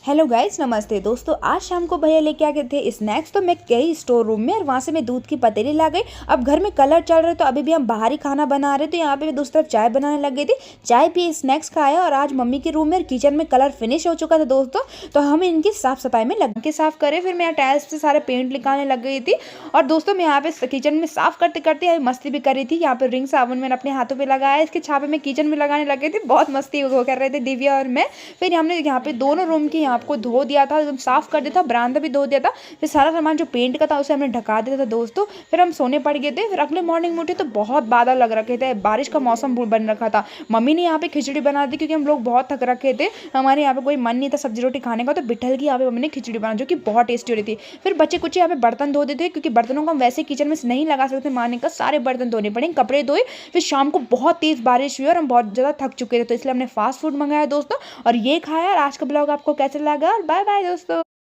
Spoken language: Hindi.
हेलो गाइस, नमस्ते दोस्तों। आज शाम को भैया लेके आ गए थे स्नैक्स, तो मैं गई स्टोर रूम में और वहाँ से मैं दूध की पतीली ला गई। अब घर में कलर चल रहे तो अभी भी हम बाहर ही खाना बना रहे, तो यहाँ पे मैं दूसरी तरफ चाय बनाने लग गई थी। चाय पी, स्नैक्स खाया और आज मम्मी के रूम में और किचन में कलर फिनिश हो चुका था दोस्तों, तो हम इनकी साफ सफाई में लग के साफ करे। फिर मैं टाइल्स से सारे पेंट निकालने लग गई थी और दोस्तों मैं यहाँ पे किचन में साफ करते करते मस्ती भी कर रही थी। यहाँ पे रिंग साबुन मैंने अपने हाथों पे लगाया, इसके छापे में किचन में लगाने लग गई थी। बहुत मस्ती वो कर रहे थे दिव्या और मैं। फिर हमने यहाँ पे दोनों रूम की यहाँ को धो दिया था, एकदम साफ कर दिया था, बरामदा भी धो दिया था। फिर सारा सामान जो पेंट का था उसे हमने ढका दिया था दोस्तों। फिर हम सोने पड़ गए थे। फिर अगले मॉर्निंग में उठे तो बहुत बादल लग रखे थे, बारिश का मौसम बन रखा था। मम्मी ने यहाँ पे खिचड़ी बना दी क्योंकि हम लोग बहुत थक रखे थे, हमारे यहाँ पे कोई मन नहीं था सब्जी रोटी खाने का, तो बिठल की यहाँ पे मम्मी ने खिचड़ी बना जो कि बहुत टेस्टी हो रही थी। फिर बच्चे कुछ यहाँ पे बर्तन धो देते क्योंकि बर्तनों को हम वैसे किचन में नहीं लगा सकते, माने का सारे बर्तन धोने पड़े, कपड़े धोए। फिर शाम को बहुत तेज बारिश हुई और हम बहुत ज़्यादा थक चुके थे, तो इसलिए हमने फास्ट फूड मंगाया दोस्तों और ये खाया। और आज का ब्लॉग आपको कैसा लगा? बाय बाय दोस्तों।